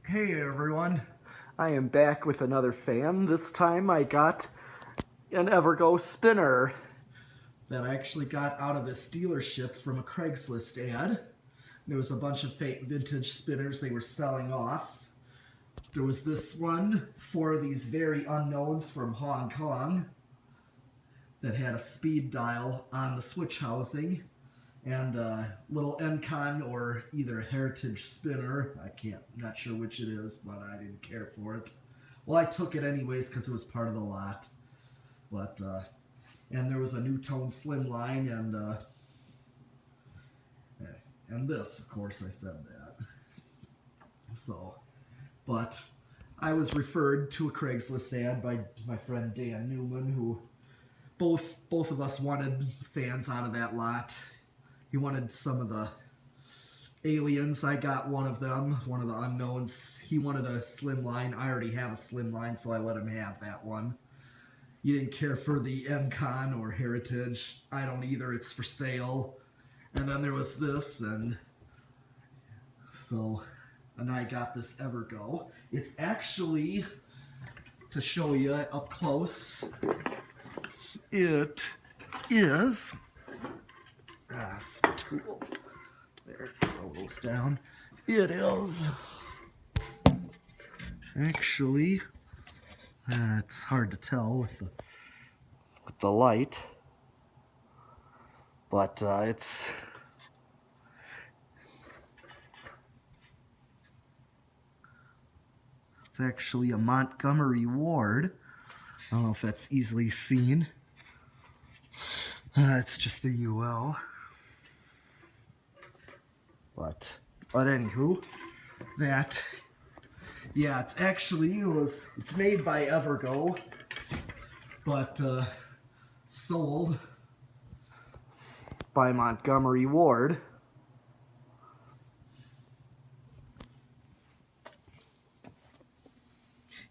Hey everyone, I am back with another fan. This time I got an Evergo spinner that I actually got out of this dealership from a Craigslist ad. There was a bunch of fake vintage spinners they were selling off. There was this one for these very unknowns from Hong Kong that had a speed dial on the switch housing and a little Encon or either a heritage spinner. Not sure which it is, but I didn't care for it. Well, I took it anyways because it was part of the lot. But and there was a new tone slimline and this, of course, I said that. So, but I was referred to a Craigslist ad by my friend Dan Newman, who both of us wanted fans out of that lot. He wanted some of the aliens. I got one of them, one of the unknowns. He wanted a slimline. I already have a slimline, so I let him have that one. He didn't care for the Encon or heritage. I don't either. It's for sale. And then there was this, and I got this Evergo. It's actually, to show you up close, it is some tools. There, throw those down. It is actually, it's hard to tell with the light, but it's actually a Montgomery Ward. I don't know if that's easily seen. It's just a UL. But anywho, it's made by Evergo, but sold by Montgomery Ward.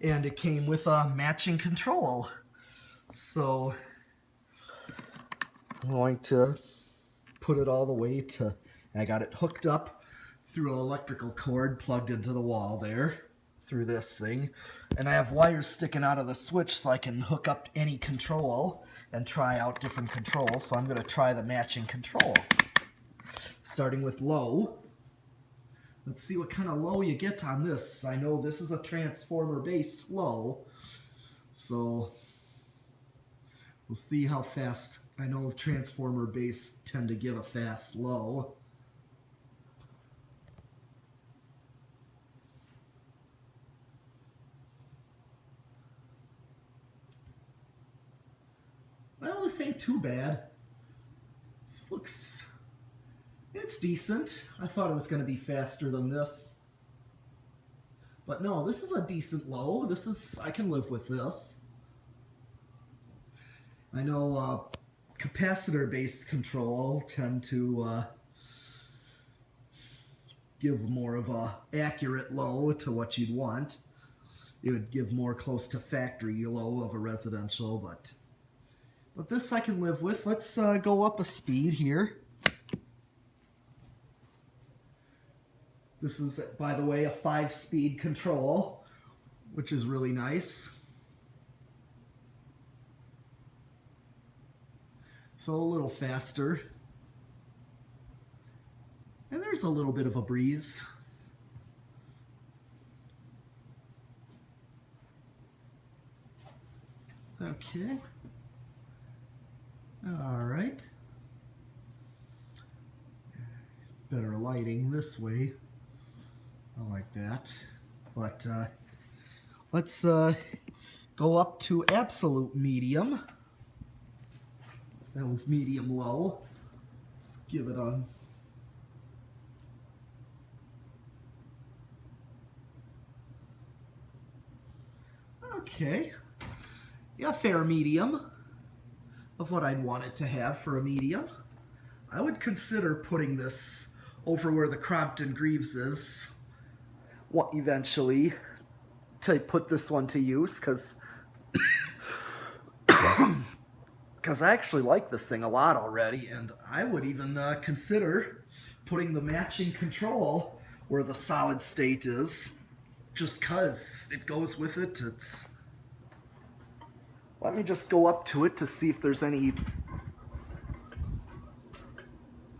And it came with a matching control. So I'm going to put it all the way to, I got it hooked up through an electrical cord plugged into the wall there, through this thing. And I have wires sticking out of the switch so I can hook up any control and try out different controls. So I'm going to try the matching control. Starting with low. Let's see what kind of low you get on this. I know this is a transformer-based low, so we'll see how fast. I know transformer-based tend to give a fast low. Well, this ain't too bad. This looks... It's decent. I thought it was going to be faster than this. But no, this is a decent low. I can live with this. I know capacitor-based control tend to give more of a accurate low to what you'd want. It would give more close to factory low of a residential, but this I can live with. Let's go up a speed here. This is, by the way, a 5-speed control, which is really nice. So a little faster. And there's a little bit of a breeze. Okay. All right. Better lighting this way. I like that. But let's go up to absolute medium. That was medium low. Let's give it on. Okay. Yeah, fair medium of what I'd want it to have for a medium. I would consider putting this over where the Crompton Greaves is eventually, to put this one to use, because I actually like this thing a lot already, and I would even consider putting the matching control where the solid state is, just 'cause it goes with it. Let me just go up to it to see if there's any...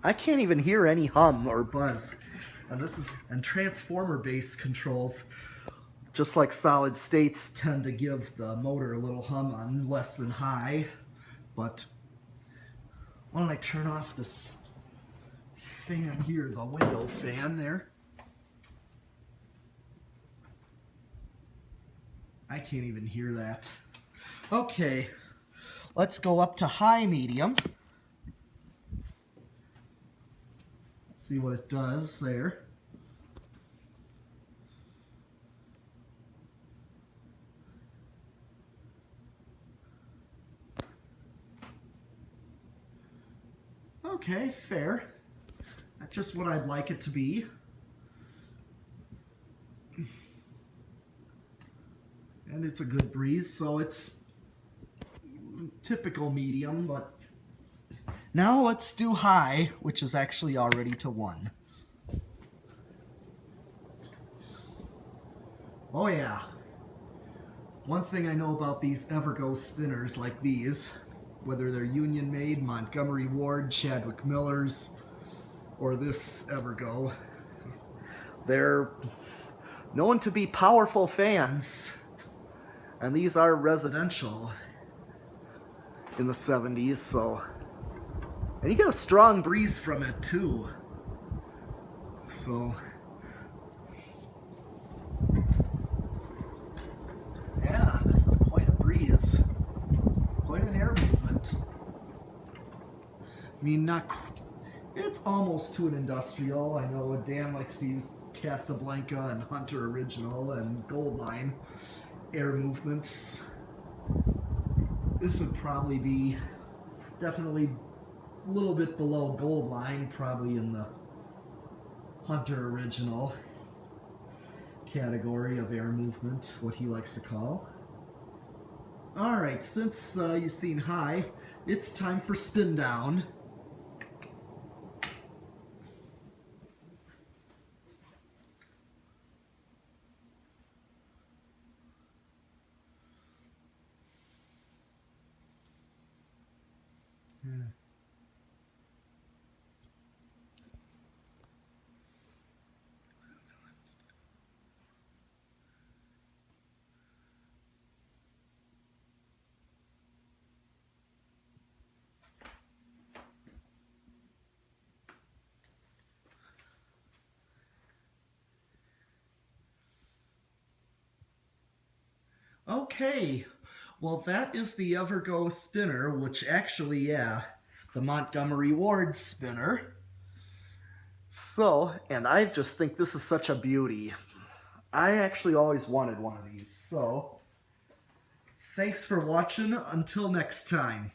I can't even hear any hum or buzz. And transformer-based controls, just like solid states, tend to give the motor a little hum on less than high. But why don't I turn off this fan here, the window fan there. I can't even hear that. Okay, let's go up to high medium. See what it does there. Okay, fair. That's just what I'd like it to be. And it's a good breeze, so it's typical medium, but now let's do high, which is actually already to 1. Oh yeah. One thing I know about these Evergo spinners like these, whether they're Union Made, Montgomery Ward, Chadwick Millers, or this Evergo, they're known to be powerful fans. And these are residential in the 70s, so... And you get a strong breeze from it, too. So... Yeah, this is quite a breeze. Quite an air movement. I mean, it's almost to an industrial. I know Dan likes to use Casablanca and Hunter Original and Goldline air movements. This would probably be definitely a little bit below Goldline, probably in the Hunter Original category of air movement, what he likes to call. Alright, since you've seen high, it's time for spin down. Okay, well that is the Evergo spinner, which actually, yeah, the Montgomery Ward spinner. So, and I just think this is such a beauty. I actually always wanted one of these, so thanks for watching. Until next time.